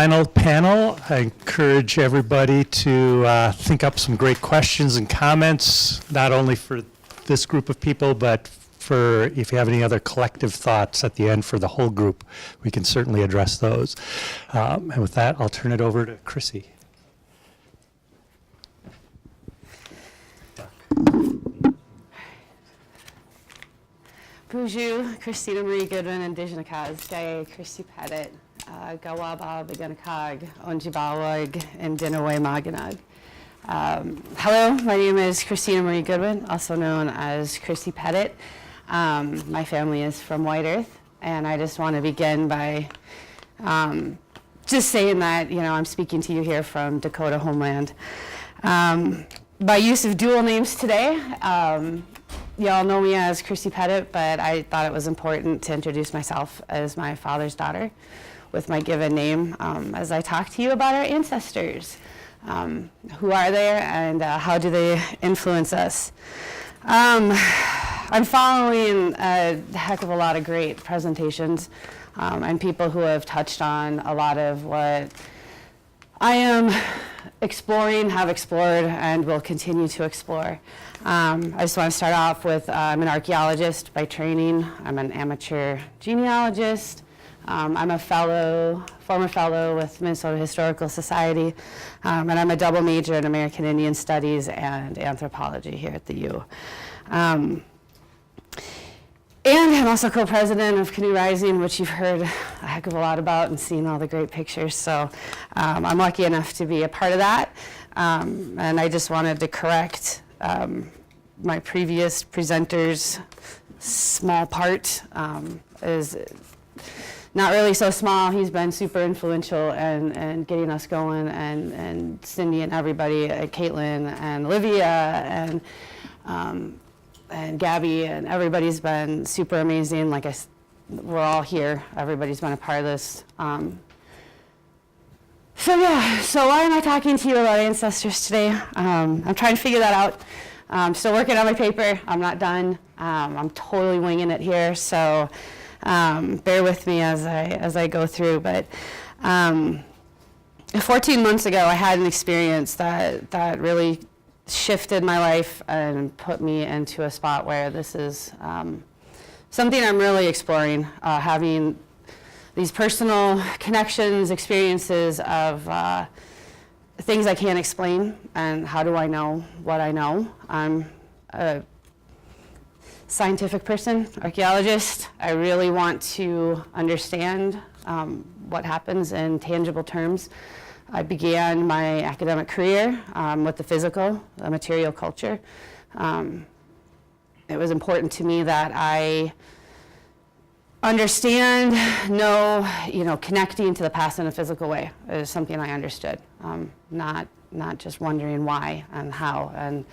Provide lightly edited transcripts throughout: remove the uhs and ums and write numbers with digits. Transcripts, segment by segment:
Final panel. I encourage everybody to think up some great questions and comments, not only for this group of people, but for if you have any other collective thoughts at the end for the whole group, we can certainly address those. And with that, I'll turn it over to Chrissy. Bonjour, Christina Marie Goodwin, Indigenous Gaye, Christy Pettit, Gawaba, Beganakag, Onjibawag, and Dinaway Maganag. Hello, my name is Christina Marie Goodwin, also known as Christy Pettit. My family is from White Earth, and I just want to begin by just saying that, I'm speaking to you here from Dakota homeland. By use of dual names today, y'all know me as Christy Pettit, but I thought it was important to introduce myself as my father's daughter with my given name as I talk to you about our ancestors. Who are they and how do they influence us? I'm following a heck of a lot of great presentations and people who have touched on a lot of what I am exploring, have explored, and will continue to explore. I just want to start off with I'm an archaeologist by training. I'm an amateur genealogist. I'm a former fellow with Minnesota Historical Society, and I'm a double major in American Indian Studies and Anthropology here at the U. And I'm also co-president of Canoe Rising, which you've heard a heck of a lot about and seen all the great pictures. So I'm lucky enough to be a part of that. And I just wanted to correct my previous presenter's small part is not really so small. He's been super influential and getting us going, and Cindy and everybody, Caitlin and Olivia and Gabby, and everybody's been super amazing. Like we're all here. Everybody's been a part of this. So why am I talking to you about ancestors today? I'm trying to figure that out. I'm still working on my paper. I'm not done. I'm totally winging it here. So bear with me as I go through. But 14 months ago, I had an experience that really shifted my life and put me into a spot where this is something I'm really exploring, having these personal connections, experiences of things I can't explain, and how do I know what I know. I'm a scientific person, archaeologist. I really want to understand what happens in tangible terms. I began my academic career with the physical, the material culture. It was important to me that I understand, know, connecting to the past in a physical way is something I understood, not just wondering why and how and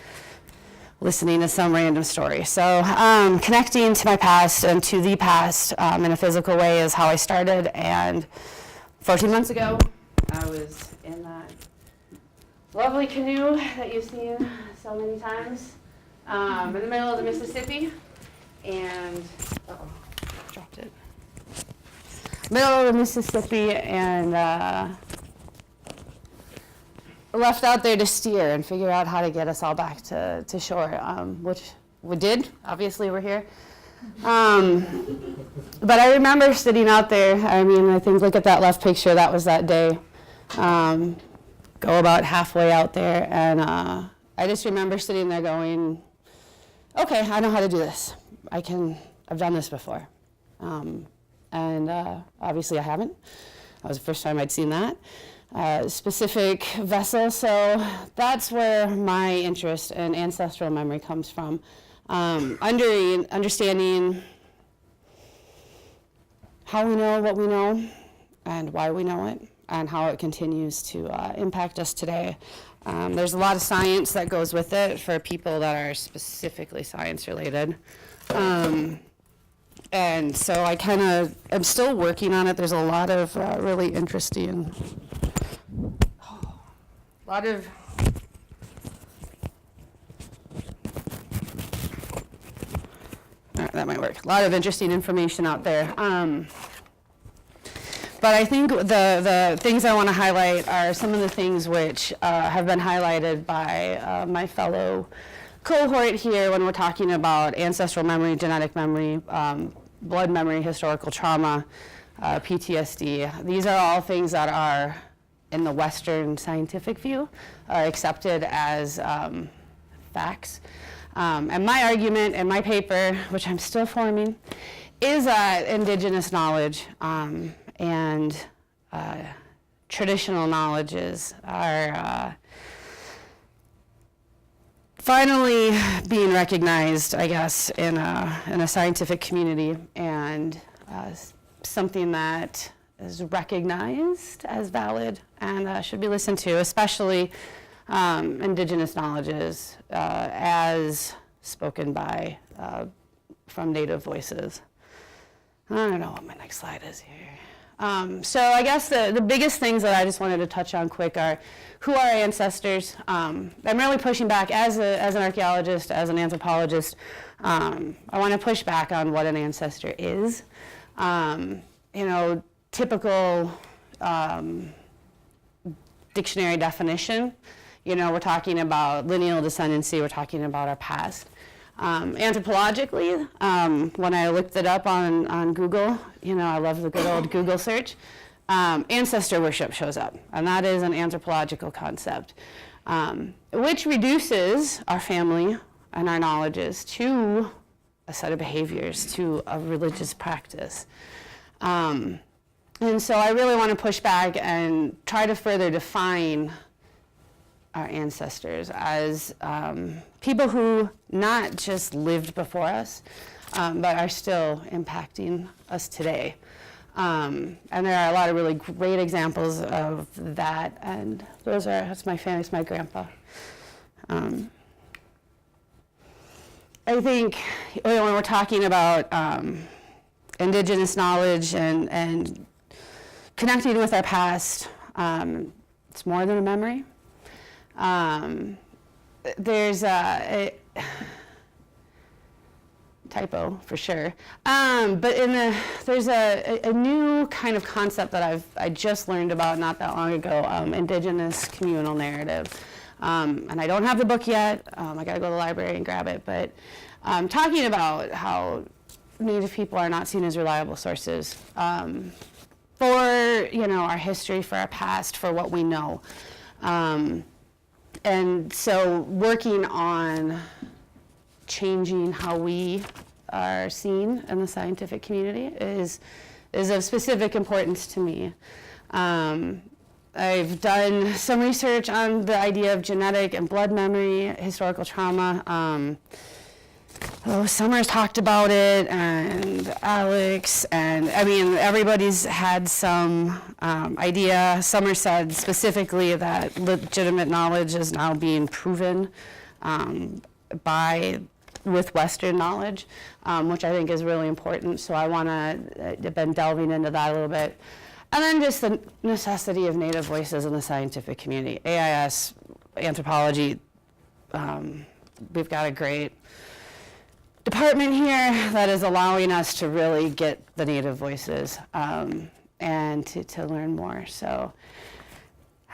listening to some random story. So connecting to my past and to the past in a physical way is how I started. And 14 months ago, I was in that lovely canoe that you've seen so many times in the middle of the Mississippi, and dropped it. Middle of the Mississippi, and left out there to steer and figure out how to get us all back to shore, which we did. Obviously, we're here. But I remember sitting out there. I think look at that left picture. That was that day. Go about halfway out there, and I just remember sitting there going, okay, I know how to do this. I've done this before. And obviously I haven't. That was the first time I'd seen that specific vessel. So that's where my interest in ancestral memory comes from. Understanding how we know what we know and why we know it, and how it continues to impact us today. There's a lot of science that goes with it for people that are specifically science related. And so I I'm still working on it. There's a lot of really interesting, that might work. A lot of interesting information out there. But I think the things I want to highlight are some of the things which have been highlighted by my fellow cohort here when we're talking about ancestral memory, genetic memory, blood memory, historical trauma, PTSD. These are all things that are, in the Western scientific view, are accepted as facts. And my argument in my paper, which I'm still forming, is that indigenous knowledge and traditional knowledges are finally being recognized, I guess, in a scientific community, and something that is recognized as valid and should be listened to, especially indigenous knowledges as spoken by from Native voices. I don't know what my next slide is here. So I guess the biggest things that I just wanted to touch on quick are who are our ancestors. I'm really pushing back as an archaeologist, as an anthropologist. I want to push back on what an ancestor is. Typical dictionary definition. We're talking about lineal descendancy, we're talking about our past. Anthropologically, when I looked it up on Google, I love the good old Google search, ancestor worship shows up, and that is an anthropological concept, which reduces our family and our knowledges to a set of behaviors, to a religious practice. And so I really want to push back and try to further define our ancestors as people who not just lived before us, but are still impacting us today. And there are a lot of really great examples of that, and that's my family, it's my grandpa. I think when we're talking about indigenous knowledge and connecting with our past, it's more than a memory. There's a typo for sure, but there's a new kind of concept that I just learned about not that long ago, indigenous communal narrative. And I don't have the book yet. I gotta go to the library and grab it, but talking about how Native people are not seen as reliable sources for our history, for our past, for what we know. And so working on changing how we are seen in the scientific community is of specific importance to me. I've done some research on the idea of genetic and blood memory, historical trauma. Summer's talked about it, and Alex, and everybody's had some idea. Summer said specifically that legitimate knowledge is now being proven with Western knowledge, which I think is really important. So I've been delving into that a little bit. And then just the necessity of Native voices in the scientific community. AIS, anthropology, we've got a great department here that is allowing us to really get the Native voices and to learn more. So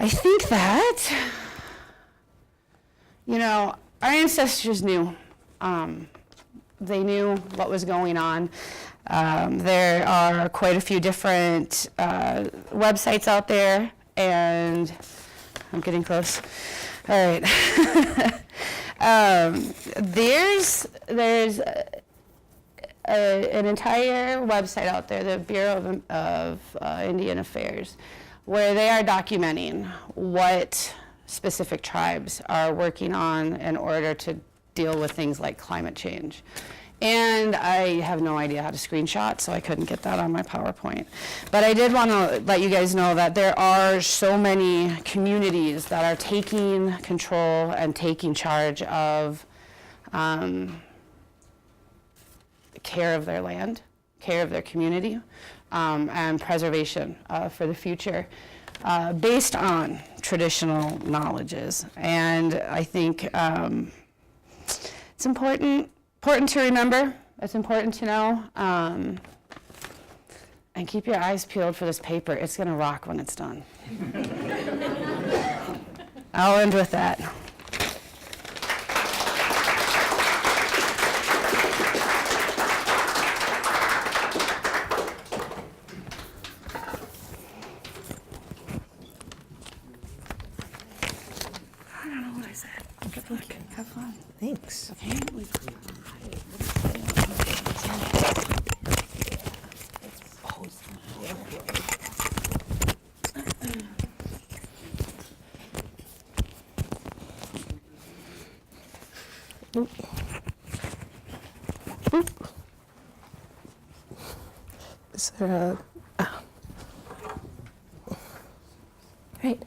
I think that, our ancestors knew. They knew what was going on. There are quite a few different websites out there, and I'm getting close. All right. There's an entire website out there, the Bureau of Indian Affairs, where they are documenting what specific tribes are working on in order to deal with things like climate change. And I have no idea how to screenshot, so I couldn't get that on my PowerPoint. But I did want to let you guys know that there are so many communities that are taking control and taking charge of care of their land, care of their community, and preservation for the future based on traditional knowledges. And I think it's important to remember. It's important to know. And keep your eyes peeled for this paper. It's going to rock when it's done. I'll end with that. I don't know what I said. Good luck. Have fun. Thanks. Apparently. Oop. Oop. Is there a... Right.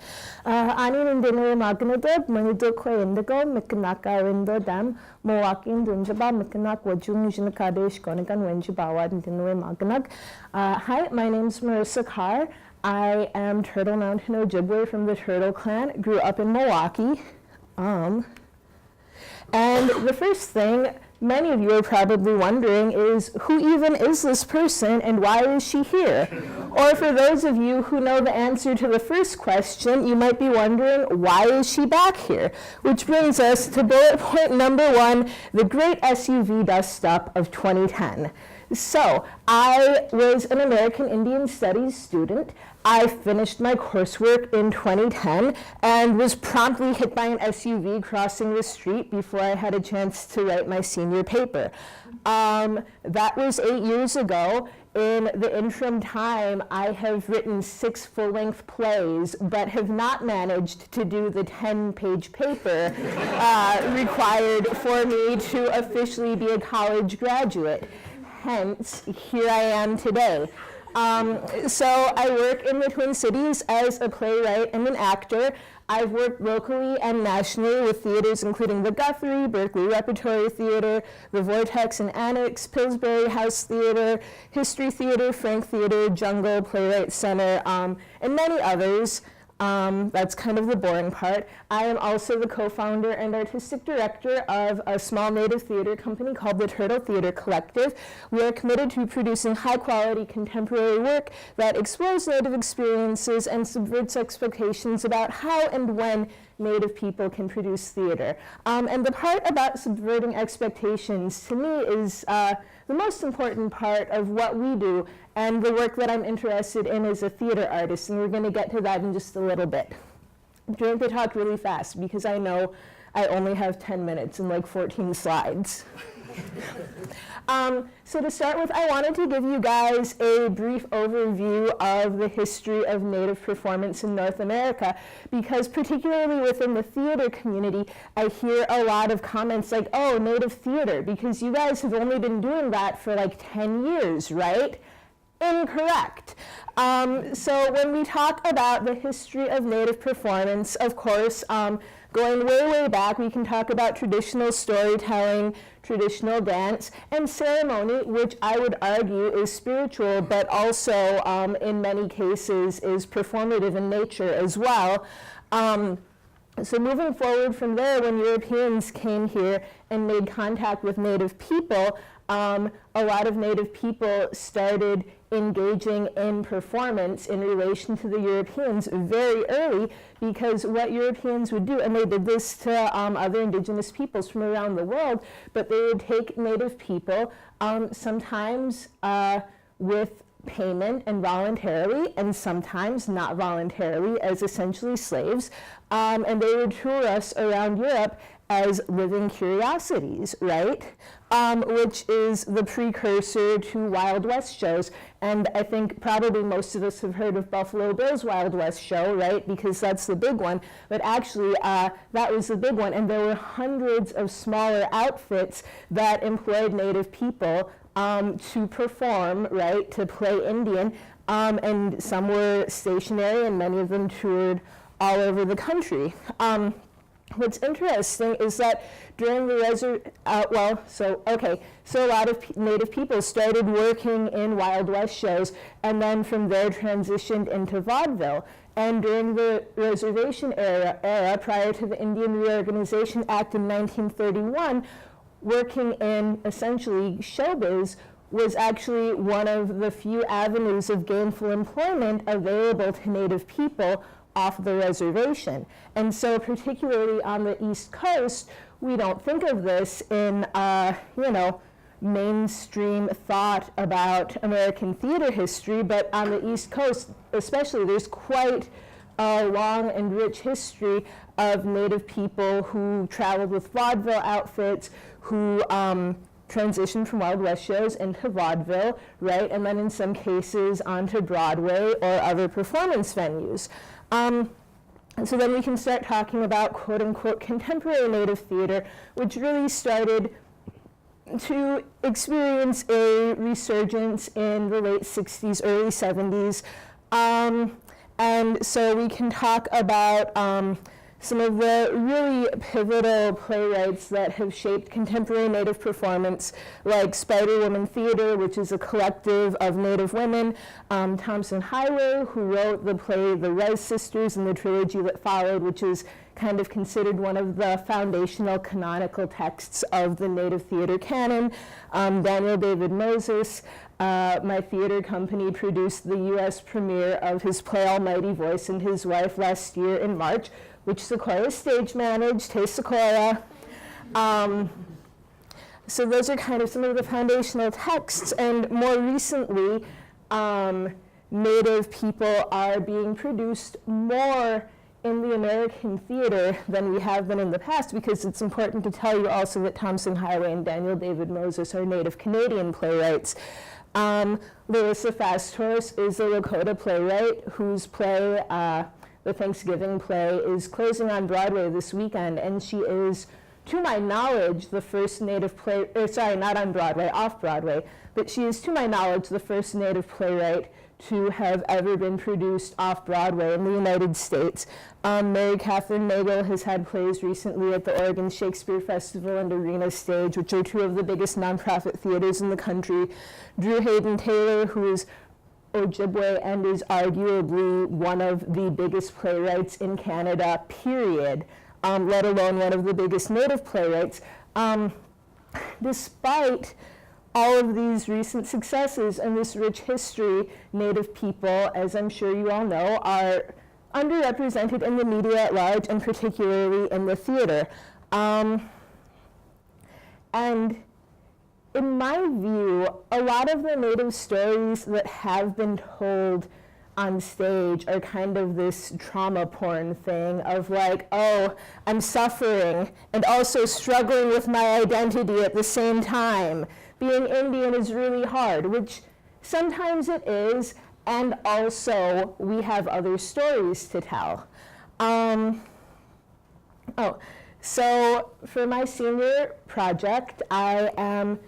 Anin dinner magnadab, manido ko indigo, mikanaka window dam, Moaking dunjaba, mikanak wajung jinakadesh gonigan wenjubawa and dinwe maganag. Hi, my name's Marissa Carr. I am Turtle Mountain Ojibwe from the Turtle Clan. Grew up in Milwaukee. And the first thing many of you are probably wondering is, who even is this person and why is she here? Or for those of you who know the answer to the first question, you might be wondering, why is she back here? Which brings us to bullet point number 1, the great SUV dust-up of 2010. So, I was an American Indian Studies student. I finished my coursework in 2010 and was promptly hit by an SUV crossing the street before I had a chance to write my senior paper. That was 8 years ago. In the interim time, I have written 6 full-length plays, but have not managed to do the 10-page paper required for me to officially be a college graduate. Hence, here I am today. So I work in the Twin Cities as a playwright and an actor. I've worked locally and nationally with theaters including the Guthrie, Berkeley Repertory Theater, the Vortex and Annex, Pillsbury House Theater, History Theater, Frank Theater, Jungle, Playwright Center, and many others. That's kind of the boring part. I am also the co-founder and artistic director of a small native theater company called the Turtle Theater Collective. We are committed to producing high-quality contemporary work that explores native experiences and subverts expectations about how and when Native people can produce theater. And the part about subverting expectations, to me, is the most important part of what we do and the work that I'm interested in as a theater artist, and we're going to get to that in just a little bit. I'm trying to talk really fast because I know I only have 10 minutes and like 14 slides. So to start with, I wanted to give you guys a brief overview of the history of Native performance in North America, because particularly within the theater community, I hear a lot of comments like, oh, Native theater, because you guys have only been doing that for like 10 years, right? Incorrect. So when we talk about the history of Native performance, of course, going way, way back, we can talk about traditional storytelling, traditional dance, and ceremony, which I would argue is spiritual, but also in many cases is performative in nature as well. So moving forward from there, when Europeans came here and made contact with Native people, a lot of Native people started engaging in performance in relation to the Europeans very early, because what Europeans would do, and they did this to other indigenous peoples from around the world, but they would take Native people, sometimes with payment and voluntarily, and sometimes not voluntarily, as essentially slaves, and they would tour us around Europe as living curiosities, right? Which is the precursor to Wild West shows. And I think probably most of us have heard of Buffalo Bill's Wild West show, right? Because that's the big one. But actually, that was the big one. And there were hundreds of smaller outfits that employed Native people to perform, right? To play Indian. And some were stationary, and many of them toured all over the country. What's interesting is that during the so a lot of Native people started working in Wild West shows, and then from there transitioned into vaudeville. And during the reservation era prior to the Indian Reorganization Act in 1931, working in essentially showbiz was actually one of the few avenues of gainful employment available to Native people off the reservation. And so particularly on the East Coast, we don't think of this in, mainstream thought about American theater history, but on the East Coast especially, there's quite a long and rich history of Native people who traveled with vaudeville outfits, who transitioned from Wild West shows into vaudeville, right? And then in some cases onto Broadway or other performance venues. So then we can start talking about quote unquote contemporary Native theater, which really started to experience a resurgence in the late 60s, early 70s. And so we can talk about some of the really pivotal playwrights that have shaped contemporary Native performance, like Spider-Woman Theater, which is a collective of Native women, Thompson Highway, who wrote the play The Rez Sisters and the trilogy that followed, which is kind of considered one of the foundational canonical texts of the Native theater canon. Daniel David Moses, my theater company, produced the US premiere of his play Almighty Voice and his wife last year in March, which Sequoia stage managed. Hey, Sequoia. So those are kind of some of the foundational texts, and more recently, Native people are being produced more in the American theater than we have been in the past, because it's important to tell you also that Thompson Highway and Daniel David Moses are Native Canadian playwrights. Larissa Fast Horse is a Lakota playwright whose play, the Thanksgiving play, is closing on Broadway this weekend, and she is, to my knowledge, the first Native not on Broadway, off Broadway, but she is, to my knowledge, the first Native playwright to have ever been produced off Broadway in the United States. Mary Catherine Nagel has had plays recently at the Oregon Shakespeare Festival and Arena Stage, which are two of the biggest nonprofit theaters in the country. Drew Hayden Taylor, who is Ojibwe and is arguably one of the biggest playwrights in Canada, period, let alone one of the biggest Native playwrights. Despite all of these recent successes and this rich history, Native people, as I'm sure you all know, are underrepresented in the media at large, and particularly in the theater. And in my view, a lot of the Native stories that have been told on stage are kind of this trauma porn thing of like, oh, I'm suffering and also struggling with my identity at the same time. Being Indian is really hard, which sometimes it is, and also we have other stories to tell. So for my senior project, I am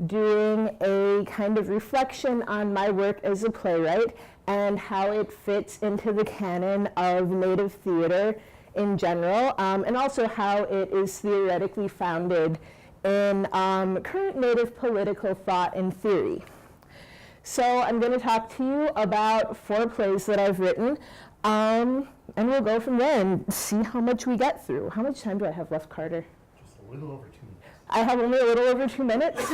doing a kind of reflection on my work as a playwright and how it fits into the canon of Native theater in general, and also how it is theoretically founded in current Native political thought and theory. So I'm going to talk to you about 4 plays that I've written, and we'll go from there and see how much we get through. How much time do I have left, Carter? Just a little over 2 minutes. I have only a little over 2 minutes?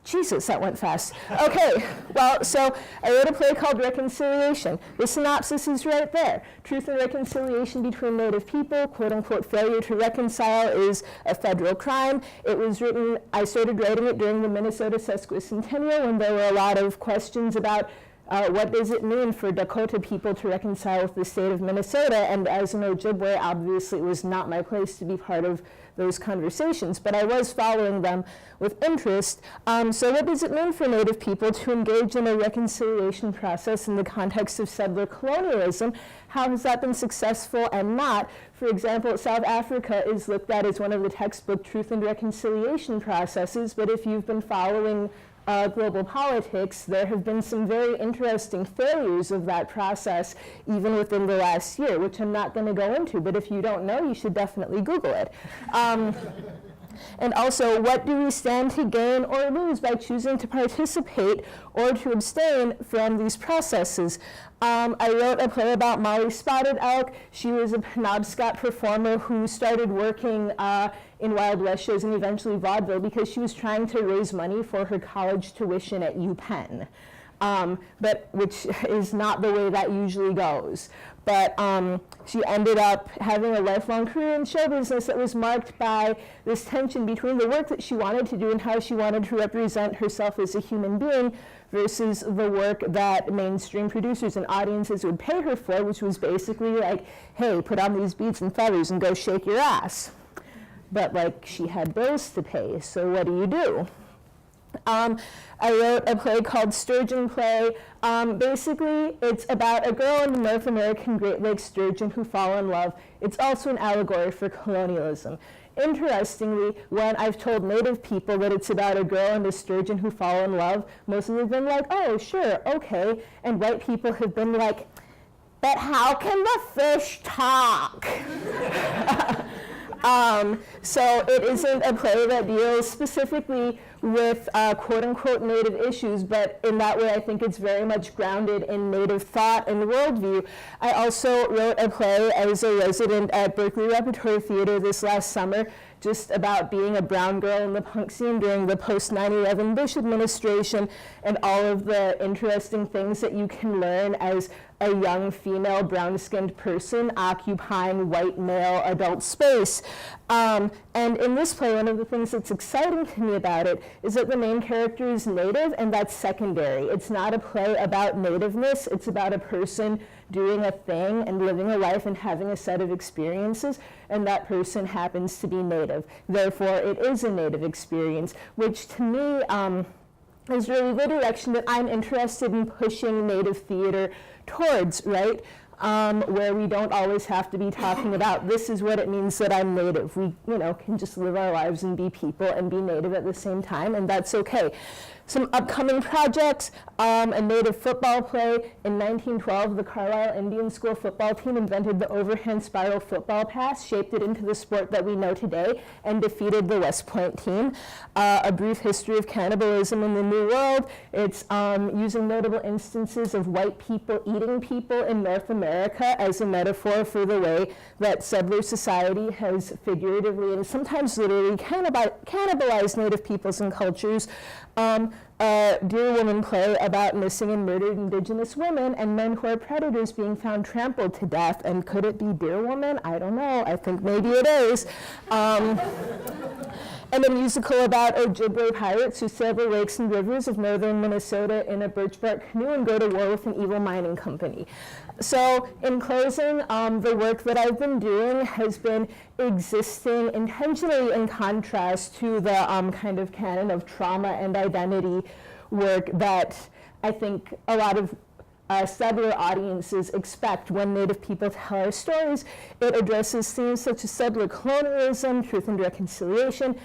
Jesus, that went fast. Okay, well, so I wrote a play called Reconciliation. The synopsis is right there. Truth and reconciliation between Native people, quote unquote, failure to reconcile is a federal crime. It was written, I started writing it during the Minnesota Sesquicentennial when there were a lot of questions about what does it mean for Dakota people to reconcile with the state of Minnesota, and as an Ojibwe, obviously it was not my place to be part of those conversations, but I was following them with interest. So what does it mean for Native people to engage in a reconciliation process in the context of settler colonialism? How has that been successful and not? For example, South Africa is looked at as one of the textbook truth and reconciliation processes, but if you've been following global politics, there have been some very interesting failures of that process even within the last year, which I'm not going to go into, but if you don't know, you should definitely Google it. And also, what do we stand to gain or lose by choosing to participate or to abstain from these processes? I wrote a play about Molly Spotted Elk. She was a Penobscot performer who started working in Wild West shows and eventually vaudeville because she was trying to raise money for her college tuition at UPenn, but which is not the way that usually goes. But she ended up having a lifelong career in show business that was marked by this tension between the work that she wanted to do and how she wanted to represent herself as a human being versus the work that mainstream producers and audiences would pay her for, which was basically like, hey, put on these beads and feathers and go shake your ass. But like, she had bills to pay, so what do you do? I wrote a play called Sturgeon Play. Basically, it's about a girl in the North American Great Lakes sturgeon who fall in love. It's also an allegory for colonialism. Interestingly, when I've told Native people that it's about a girl and a sturgeon who fall in love, most of them have been like, oh, sure, okay. And white people have been like, but how can the fish talk? So it isn't a play that deals specifically with quote-unquote Native issues, but in that way I think it's very much grounded in Native thought and worldview. I also wrote a play as a resident at Berkeley Repertory Theater this last summer, just about being a brown girl in the punk scene during the post-9/11 Bush administration and all of the interesting things that you can learn as a young female brown-skinned person occupying white male adult space. And in this play, one of the things that's exciting to me about it is that the main character is Native, and that's secondary. It's not a play about nativeness, it's about a person doing a thing and living a life and having a set of experiences, and that person happens to be Native. Therefore, it is a Native experience, which to me is really the direction that I'm interested in pushing Native theater towards, right? Where we don't always have to be talking about this is what it means that I'm Native. We, can just live our lives and be people and be Native at the same time, and that's okay. Some upcoming projects, a Native football play. In 1912, the Carlisle Indian School football team invented the overhand spiral football pass, shaped it into the sport that we know today, and defeated the West Point team. A brief history of cannibalism in the New World. It's using notable instances of white people eating people in North America as a metaphor for the way that settler society has figuratively and sometimes literally cannibalized Native peoples and cultures. A Dear Woman play about missing and murdered Indigenous women and men who are predators being found trampled to death. And could it be Dear Woman? I don't know. I think maybe it is. And a musical about Ojibwe pirates who sail the lakes and rivers of northern Minnesota in a birch bark canoe and go to war with an evil mining company. So in closing, the work that I've been doing has been existing intentionally in contrast to the kind of canon of trauma and identity work that I think a lot of settler audiences expect when Native people tell our stories. It addresses themes such as settler colonialism, truth and reconciliation,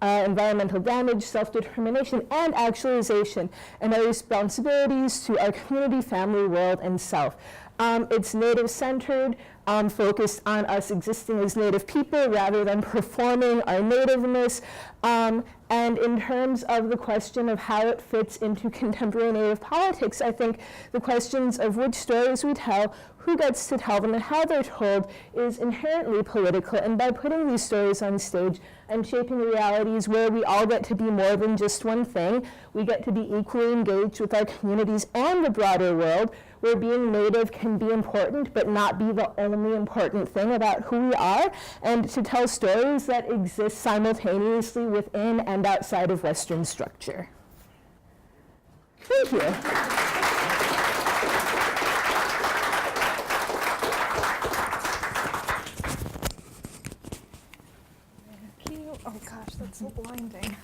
environmental damage, self-determination, and actualization, and our responsibilities to our community, family, world, and self. It's Native-centered, focused on us existing as Native people rather than performing our nativeness. And in terms of the question of how it fits into contemporary Native politics, I think the questions of which stories we tell, who gets to tell them, and how they're told is inherently political. And by putting these stories on stage and shaping realities where we all get to be more than just one thing, we get to be equally engaged with our communities and the broader world, where being Native can be important but not be the only important thing about who we are, and to tell stories that exist simultaneously within and outside of Western structure. Thank you. Oh gosh, that's so blinding.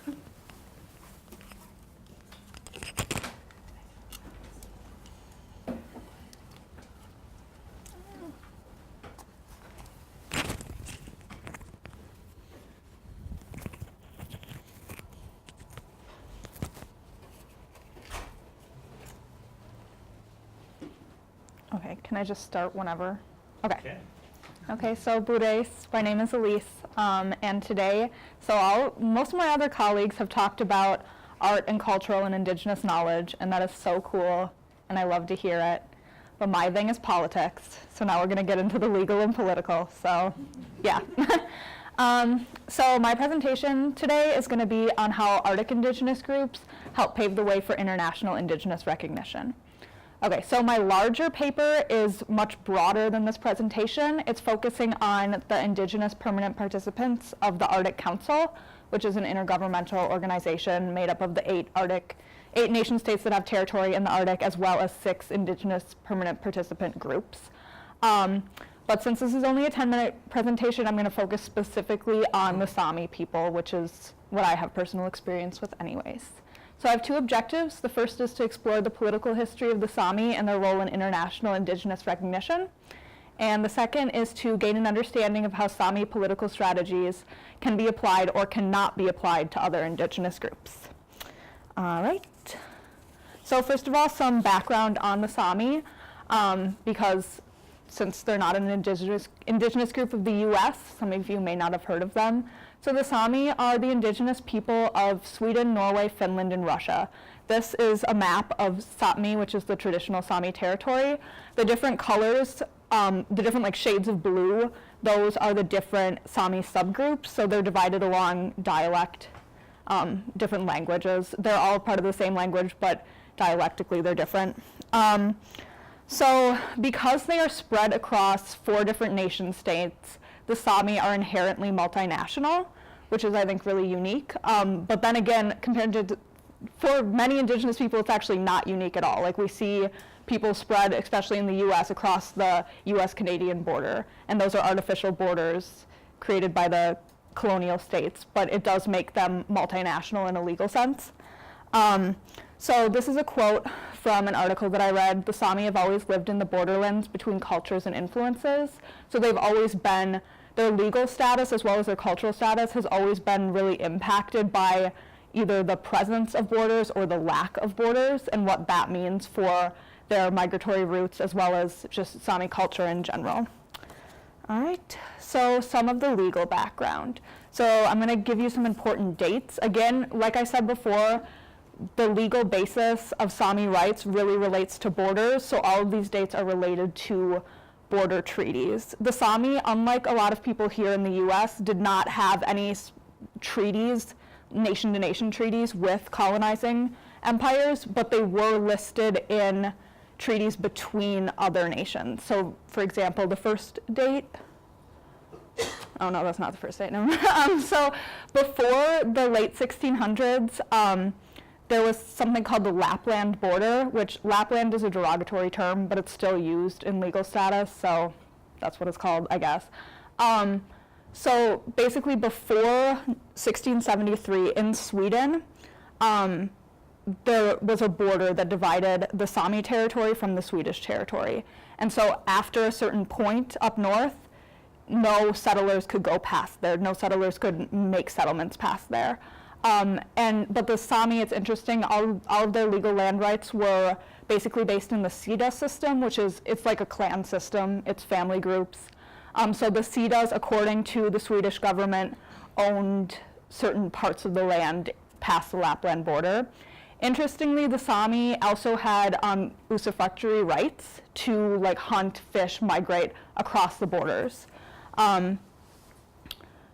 Okay, can I just start whenever? Okay. Okay, so Bures, my name is Elise, and today, most of my other colleagues have talked about art and cultural and indigenous knowledge, and that is so cool, and I love to hear it. But my thing is politics, so now we're going to get into the legal and political, so yeah. So my presentation today is going to be on how Arctic indigenous groups help pave the way for international indigenous recognition. Okay, so my larger paper is much broader than this presentation. It's focusing on the indigenous permanent participants of the Arctic Council, which is an intergovernmental organization made up of the 8 nation states that have territory in the Arctic, as well as 6 indigenous permanent participant groups. But since this is only a 10-minute presentation, I'm going to focus specifically on the SÁMI people, which is what I have personal experience with anyways. So I have 2 objectives. The first is to explore the political history of the SÁMI and their role in international indigenous recognition. And the second is to gain an understanding of how SÁMI political strategies can be applied or cannot be applied to other indigenous groups. All right. So first of all, some background on the SÁMI, because since they're not an indigenous group of the U.S., some of you may not have heard of them. So the SÁMI are the indigenous people of Sweden, Norway, Finland, and Russia. This is a map of Sápmi, which is the traditional SÁMI territory. The different colors, the different shades of blue, those are the different SÁMI subgroups. So they're divided along dialect, different languages. They're all part of the same language, but dialectically they're different. So because they are spread across 4 different nation states, the SÁMI are inherently multinational, which is, I think, really unique. But then again, compared to, for many indigenous people, it's actually not unique at all. Like we see people spread, especially in the US, across the US-Canadian border. And those are artificial borders created by the colonial states, but it does make them multinational in a legal sense. So this is a quote from an article that I read. The SÁMI have always lived in the borderlands between cultures and influences. So they've always been, their legal status as well as their cultural status has always been really impacted by either the presence of borders or the lack of borders and what that means for their migratory routes as well as just SÁMI culture in general. All right, so some of the legal background. So I'm going to give you some important dates. Again, like I said before, the legal basis of SÁMI rights really relates to borders, so all of these dates are related to border treaties. The SÁMI, unlike a lot of people here in the US, did not have any treaties, nation-to-nation treaties with colonizing empires, but they were listed in treaties between other nations. So, for example, the first date, oh no, that's not the first date, no. So before the late 1600s, there was something called the Lapland border, which Lapland is a derogatory term, but it's still used in legal status, so that's what it's called, I guess. So basically before 1673 in Sweden, there was a border that divided the SÁMI territory from the Swedish territory. And so after a certain point up north, no settlers could go past there. No settlers could make settlements past there. But the SÁMI, it's interesting, all of their legal land rights were basically based in the Sida system, it's like a clan system, it's family groups. So the Sidas, according to the Swedish government, owned certain parts of the land past the Lapland border. Interestingly, the SÁMI also had usufructuary rights to hunt, fish, migrate across the borders.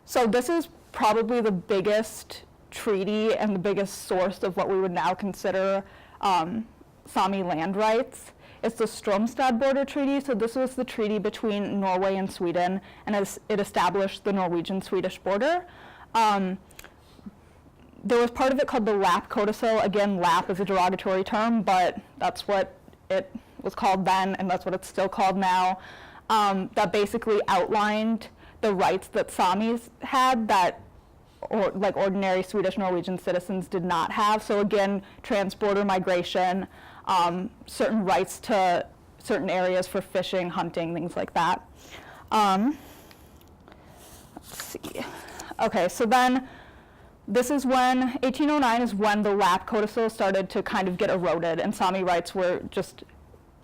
So this is probably the biggest treaty and the biggest source of what we would now consider SÁMI land rights. It's the Stromstad Border Treaty. So this was the treaty between Norway and Sweden, and it established the Norwegian-Swedish border. There was part of it called the Lapp Codicil. Again, Lapp is a derogatory term, but that's what it was called then, and that's what it's still called now. That basically outlined the rights that SÁMIs had that ordinary Swedish Norwegian citizens did not have. So again, trans-border migration, certain rights to certain areas for fishing, hunting, things like that. Let's see. Okay, so then this is when, 1809 is when the Lapp Codicil started to kind of get eroded, and SÁMI rights were just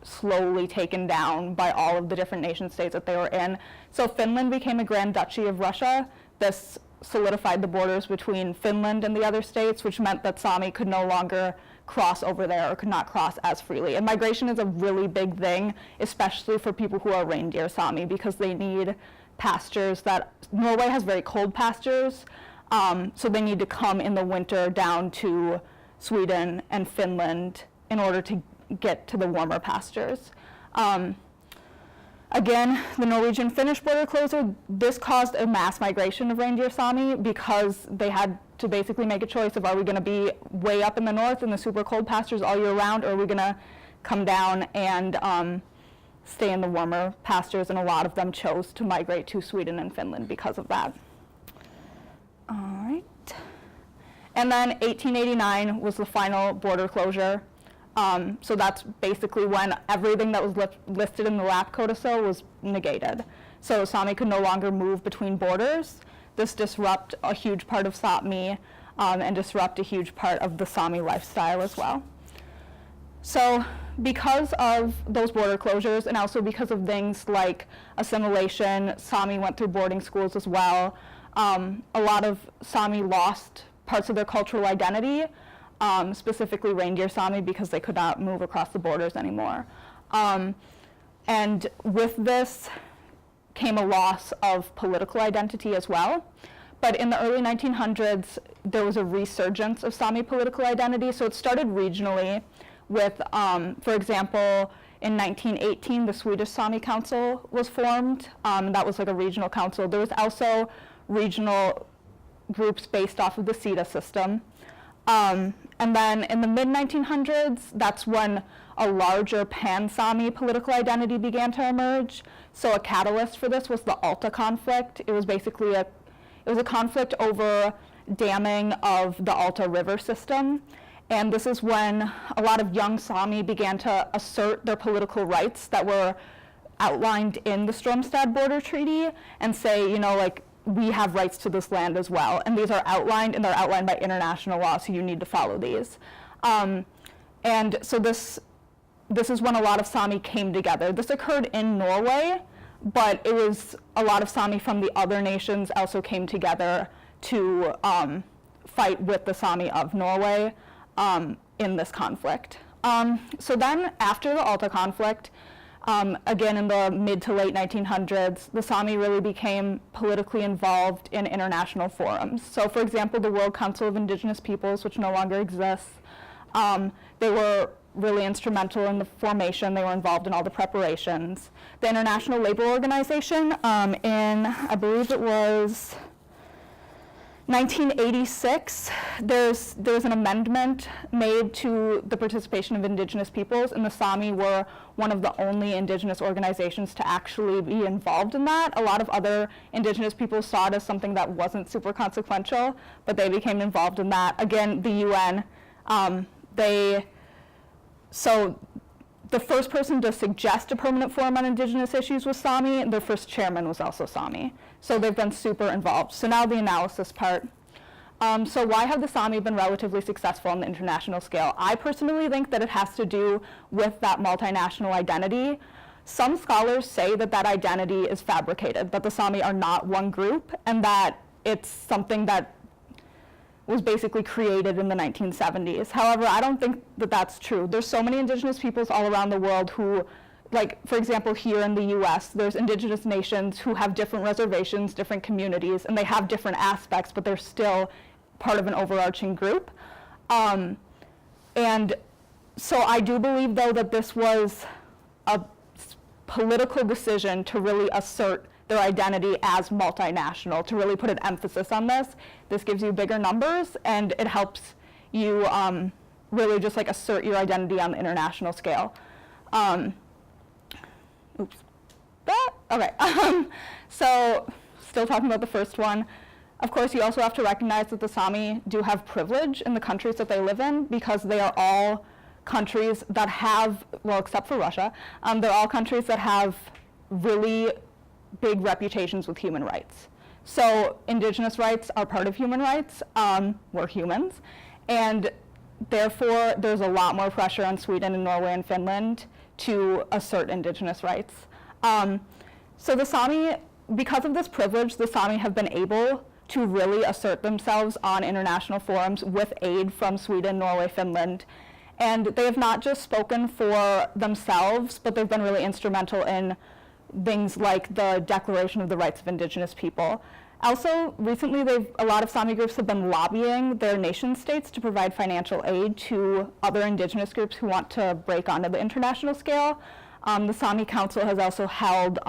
slowly taken down by all of the different nation states that they were in. So Finland became a Grand Duchy of Russia. This solidified the borders between Finland and the other states, which meant that Sami could no longer cross over there or could not cross as freely. And migration is a really big thing, especially for people who are reindeer Sami, because they need pastures that, Norway has very cold pastures, so they need to come in the winter down to Sweden and Finland in order to get to the warmer pastures. Again, the Norwegian-Finnish border closure, this caused a mass migration of reindeer Sami because they had to basically make a choice of, are we going to be way up in the north in the super cold pastures all year round, or are we going to come down and stay in the warmer pastures? And a lot of them chose to migrate to Sweden and Finland because of that. All right. And then 1889 was the final border closure. So that's basically when everything that was listed in the Lapp Codicil was negated. So Sami could no longer move between borders. This disrupt a huge part of Sápmi and disrupt a huge part of the Sami lifestyle as well. So because of those border closures and also because of things like assimilation, Sami went through boarding schools as well. A lot of Sami lost parts of their cultural identity. Specifically reindeer Sami, because they could not move across the borders anymore. And with this came a loss of political identity as well. But in the early 1900s, there was a resurgence of Sami political identity. So it started regionally with, for example, in 1918, the Swedish Sami Council was formed. That was like a regional council. There was also regional groups based off of the SIDA system. And then in the mid-1900s, that's when a larger pan-Sami political identity began to emerge. So a catalyst for this was the Alta conflict. It was basically a conflict over damming of the Alta river system. And this is when a lot of young Sami began to assert their political rights that were outlined in the Stromstad Border Treaty and say, you know, like, we have rights to this land as well. And these are outlined, and they're outlined by international law, so you need to follow these. And so this is when a lot of Sami came together. This occurred in Norway, but it was a lot of Sami from the other nations also came together to fight with the Sami of Norway in this conflict. So then after the Alta conflict, again in the mid to late 1900s, the Sami really became politically involved in international forums. So for example, the World Council of Indigenous Peoples, which no longer exists, they were really instrumental in the formation. They were involved in all the preparations. The International Labor Organization in, I believe it was 1986, there's an amendment made to the participation of indigenous peoples, and the Sami were one of the only indigenous organizations to actually be involved in that. A lot of other indigenous people saw it as something that wasn't super consequential, but they became involved in that. Again, the UN, so the first person to suggest a permanent forum on indigenous issues was Sami, and their first chairman was also Sami. So they've been super involved. So now the analysis part. So why have the Sami been relatively successful on the international scale? I personally think that it has to do with that multinational identity. Some scholars say that that identity is fabricated, that the Sami are not one group, and that it's something that was basically created in the 1970s. However, I don't think that that's true. There's so many indigenous peoples all around the world who, like, for example, here in the US, there's indigenous nations who have different reservations, different communities, and they have different aspects, but they're still part of an overarching group. And so I do believe, though, that this was a political decision to really assert their identity as multinational, to really put an emphasis on this. This gives you bigger numbers, and it helps you really just like assert your identity on the international scale. Oops. Okay. So still talking about the first one. Of course, you also have to recognize that the Sami do have privilege in the countries that they live in, because they are all countries that have, well, except for Russia, they're all countries that have really big reputations with human rights. So indigenous rights are part of human rights. We're humans. And therefore, there's a lot more pressure on Sweden and Norway and Finland to assert Indigenous rights. So the SÁMI, because of this privilege, the SÁMI have been able to really assert themselves on international forums with aid from Sweden, Norway, Finland. And they have not just spoken for themselves, but they've been really instrumental in things like the Declaration of the Rights of Indigenous People. Also, recently, a lot of SÁMI groups have been lobbying their nation states to provide financial aid to other Indigenous groups who want to break onto the international scale. The SÁMI Council has also held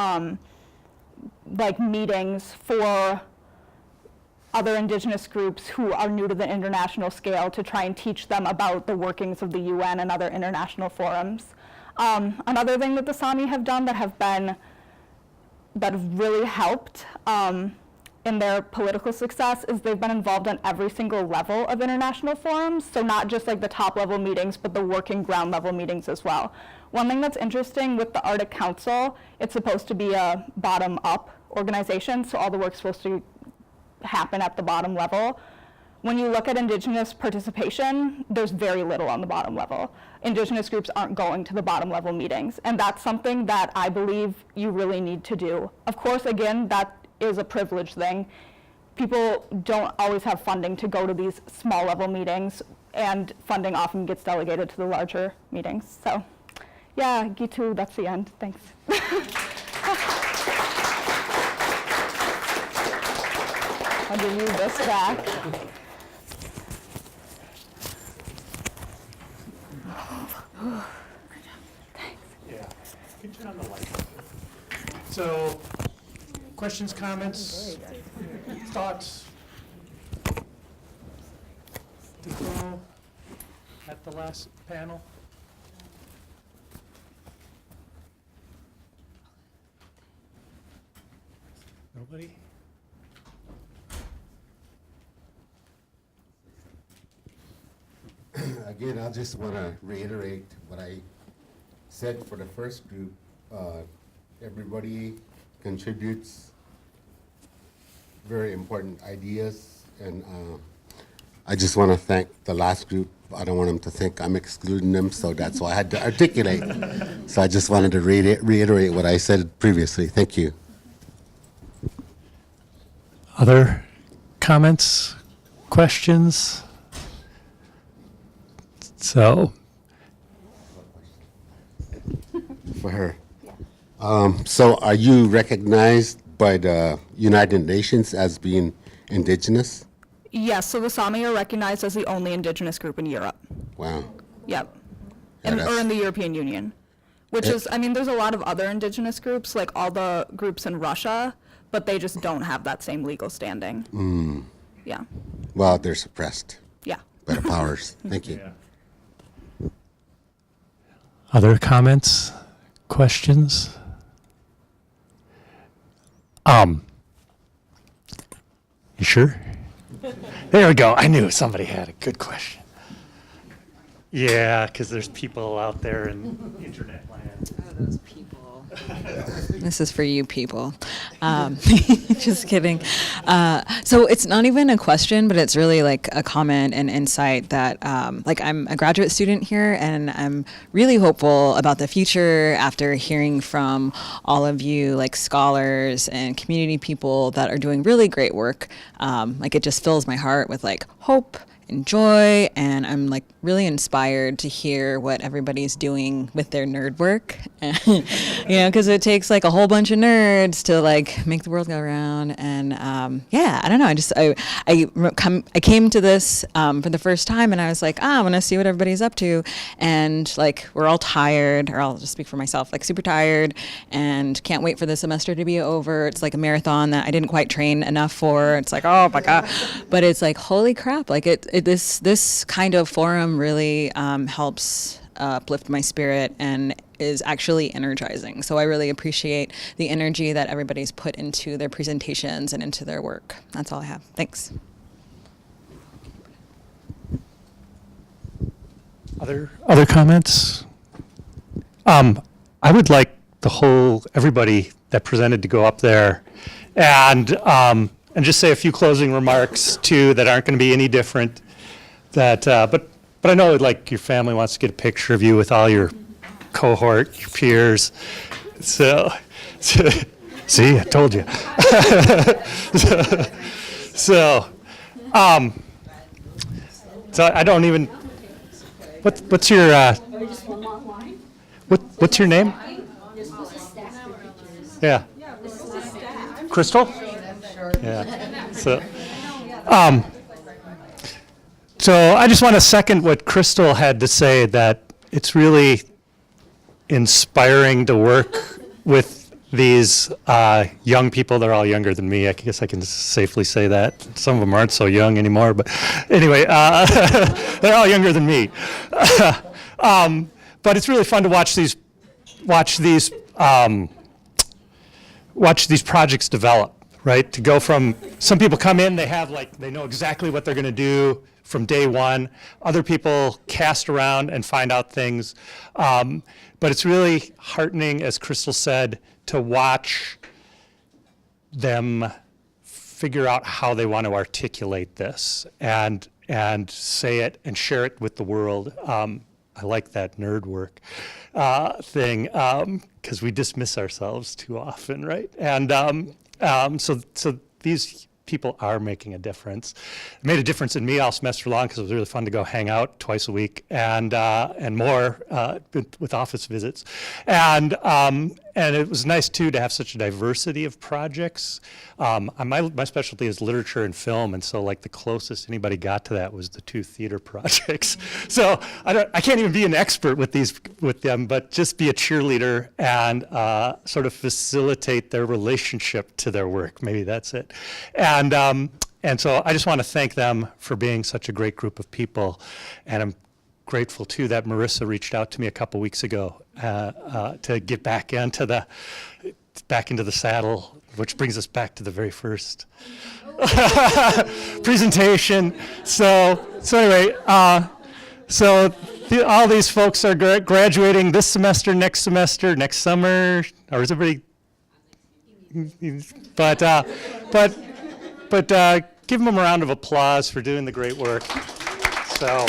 meetings for other Indigenous groups who are new to the international scale to try and teach them about the workings of the UN and other international forums. Another thing that the SÁMI have done that have really helped in their political success is they've been involved on every single level of international forums, so not just like the top level meetings, but the working ground level meetings as well. One thing that's interesting with the Arctic Council, it's supposed to be a bottom-up organization, so all the work's supposed to happen at the bottom level. When you look at Indigenous participation, there's very little on the bottom level. Indigenous groups aren't going to the bottom level meetings, and that's something that I believe you really need to do. Of course, again, that is a privilege thing. People don't always have funding to go to these small level meetings, and funding often gets delegated to the larger meetings. So yeah, Gitu, that's the end. Thanks. I'll give you this back. Yeah. Can you turn on the light? So, questions, comments, thoughts? To throw at the last panel? Nobody? Again, I just want to reiterate what I said for the first group. Everybody contributes very important ideas, and I just want to thank the last group. I don't want them to think I'm excluding them, so that's why I had to articulate. So I just wanted to reiterate what I said previously. Thank you. Other comments, questions? So, For her. So are you recognized by the United Nations as being indigenous? Yes, so the SÁMI are recognized as the only Indigenous group in Europe. Wow. Yep. Yeah, Or that's- in the European Union. Which Eh. is, I mean, there's a lot of other Indigenous groups, like all the groups in Russia, but they just don't have that same legal standing. Yeah. Well, they're suppressed Yeah. by the powers. Thank you. other comments, questions? You sure? There we go. I knew somebody had a good question. Yeah, because there's people out there in internet land. Oh, those people. This is for you people. Just kidding. So it's not even a question, but it's really like a comment and insight that like I'm a graduate student here, and I'm really hopeful about the future after hearing from all of you like scholars and community people that are doing really great work. Like it just fills my heart with like hope and joy, and I'm like really inspired to hear what everybody's doing with their nerd work. You know, because it takes like a whole bunch of nerds to like make the world go around. And yeah, I don't know. I came to this for the first time, and I was like, I want to see what everybody's up to. And like we're all tired, or I'll just speak for myself, like super tired, and can't wait for the semester to be over. It's like a marathon that I didn't quite train enough for. It's like, oh my god, but it's like holy crap! Like this kind of forum really helps uplift my spirit and is actually energizing. So I really appreciate the energy that everybody's put into their presentations and into their work. That's all I have. Thanks. Other comments? I would like everybody that presented to go up there and just say a few closing remarks too that aren't going to be any different. But I know like your family wants to get a picture of you with all your cohort, your peers. So see, I told you. So I don't even. What's your what's your name? Yeah. Crystal? Yeah. So I just want to second what Crystal had to say, that it's really inspiring to work with these young people. They're all younger than me. I guess I can safely say that. Some of them aren't so young anymore, but anyway, they're all younger than me. But it's really fun to watch these projects develop, right? To go from, some people come in, they know exactly what they're going to do from day one. Other people cast around and find out things. But it's really heartening, as Crystal said, to watch them figure out how they want to articulate this and say it and share it with the world. I like that nerd work thing, because we dismiss ourselves too often, right? And so these people are making a difference. It made a difference in me all semester long, because it was really fun to go hang out twice a week and more with office visits. And it was nice too to have such a diversity of projects. My specialty is literature and film, and so like the closest anybody got to that was the 2 theater projects. So I can't even be an expert with them, but just be a cheerleader and sort of facilitate their relationship to their work. Maybe that's it. And so I just want to thank them for being such a great group of people. And I'm grateful too that Marissa reached out to me a couple weeks ago to get back into the saddle, which brings us back to the very first presentation. So anyway, all these folks are graduating this semester, next summer, or is everybody? But give them a round of applause for doing the great work. So,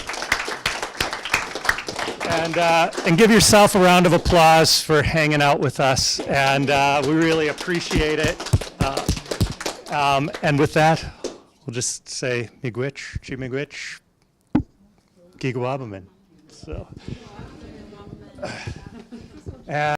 and give yourself a round of applause for hanging out with us, and we really appreciate it. And with that, we'll just say miigwech, chi miigwech, gigawabaman. So.